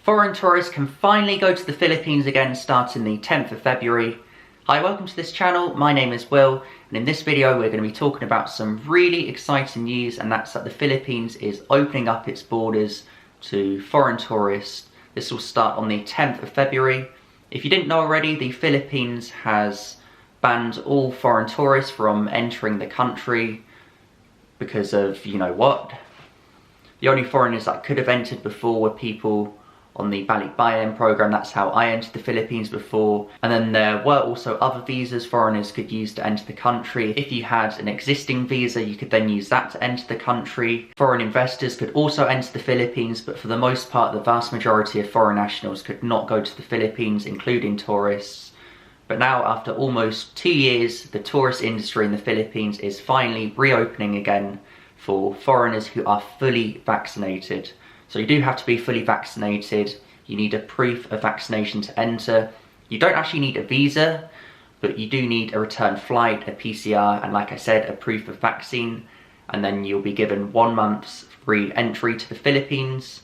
Foreign tourists can finally go to the Philippines again starting the 10th of February. Hi, welcome to this channel. My name is Will, and in this video we're going to be talking about some really exciting news, and that's that the Philippines is opening up its borders to foreign tourists. This will start on the 10th of February. If you didn't know already, the Philippines has banned all foreign tourists from entering the country because of, you know what? The only foreigners that could have entered before were people on the balikbayan program. That's how I entered the Philippines before. And then there were also other visas foreigners could use to enter the country. If you had an existing visa, you could then use that to enter the country. Foreign investors could also enter the Philippines, but for the most part, the vast majority of foreign nationals could not go to the Philippines, including tourists. But now, after almost 2 years, the tourist industry in the Philippines is finally reopening again for foreigners who are fully vaccinated. So you do have to be fully vaccinated. You need a proof of vaccination to enter. You don't actually need a visa, but you do need a return flight, a PCR, and like I said, a proof of vaccine. And then you'll be given 1 month's free entry to the Philippines.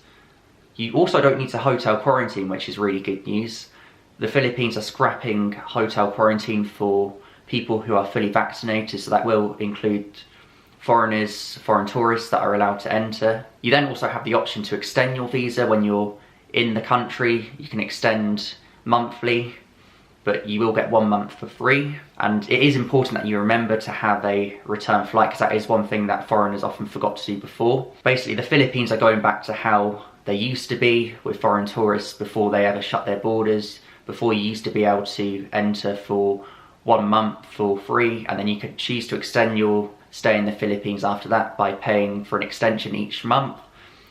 You also don't need to hotel quarantine, which is really good news. The Philippines are scrapping hotel quarantine for people who are fully vaccinated, so that will include foreigners, foreign tourists that are allowed to enter. You then also have the option to extend your visa when you're in the country. You can extend monthly, but you will get 1 month for free. And it is important that you remember to have a return flight, because that is one thing that foreigners often forgot to do before. Basically, the Philippines are going back to how they used to be with foreign tourists before they ever shut their borders. Before, you used to be able to enter for 1 month for free, and then you could choose to extend your stay in the Philippines after that by paying for an extension each month.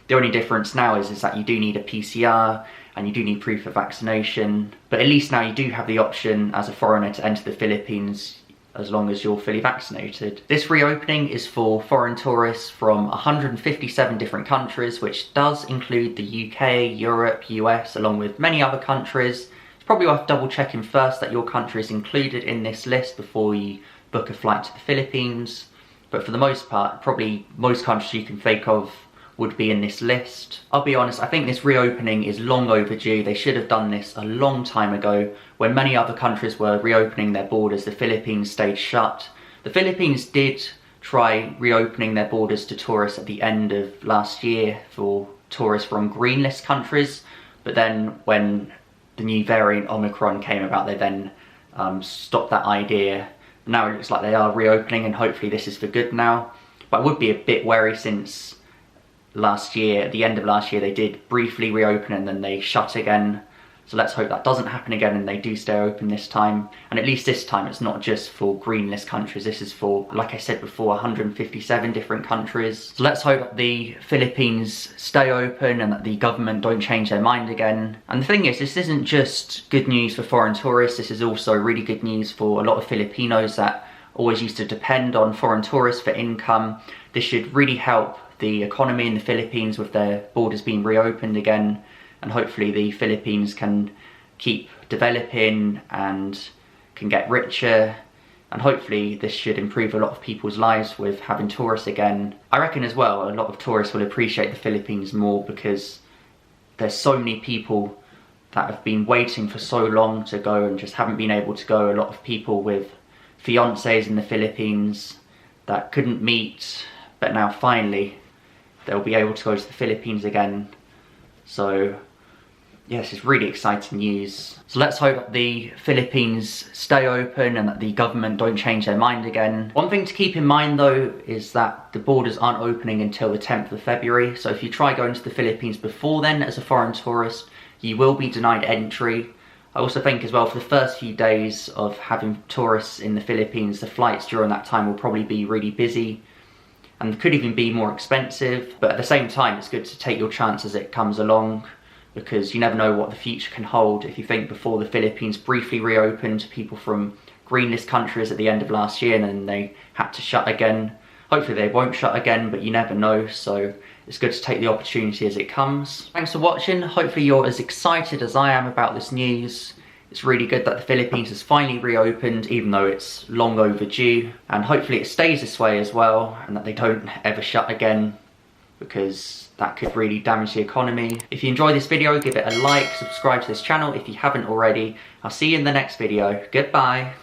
The only difference now is that you do need a PCR and you do need proof of vaccination, but at least now you do have the option as a foreigner to enter the Philippines as long as you're fully vaccinated. This reopening is for foreign tourists from 157 different countries, which does include the UK, Europe, US, along with many other countries. It's probably worth double checking first that your country is included in this list before you book a flight to the Philippines. But for the most part, probably most countries you can think of would be in this list. I'll be honest, I think this reopening is long overdue. They should have done this a long time ago. When many other countries were reopening their borders, the Philippines stayed shut. The Philippines did try reopening their borders to tourists at the end of last year for tourists from green list countries, but then when the new variant Omicron came about, they then stopped that idea. Now it looks like they are reopening, and hopefully this is for good now. But I would be a bit wary, since last year, at the end of last year, they did briefly reopen and then they shut again. So let's hope that doesn't happen again and they do stay open this time. And at least this time it's not just for green list countries. This is for, like I said before, 157 different countries. So let's hope that the Philippines stay open and that the government don't change their mind again. And the thing is, this isn't just good news for foreign tourists. This is also really good news for a lot of Filipinos that always used to depend on foreign tourists for income. This should really help the economy in the Philippines with their borders being reopened again. And hopefully the Philippines can keep developing and can get richer. And hopefully this should improve a lot of people's lives with having tourists again. I reckon as well, a lot of tourists will appreciate the Philippines more, because there's so many people that have been waiting for so long to go and just haven't been able to go. A lot of people with fiancés in the Philippines that couldn't meet, but now finally they'll be able to go to the Philippines again. So yes, it's really exciting news. So let's hope that the Philippines stay open and that the government don't change their mind again. One thing to keep in mind though is that the borders aren't opening until the 10th of February. So if you try going to the Philippines before then as a foreign tourist, you will be denied entry. I also think as well, for the first few days of having tourists in the Philippines, the flights during that time will probably be really busy and could even be more expensive. But at the same time, it's good to take your chance as it comes along, because you never know what the future can hold. If you think before, the Philippines briefly reopened to people from green list countries at the end of last year, and then they had to shut again. Hopefully they won't shut again, but you never know, so it's good to take the opportunity as it comes. Thanks for watching. Hopefully you're as excited as I am about this news. It's really good that the Philippines has finally reopened, even though it's long overdue, and hopefully it stays this way as well, and that they don't ever shut again. because that could really damage the economy. If you enjoyed this video, give it a like, subscribe to this channel if you haven't already. I'll see you in the next video. Goodbye.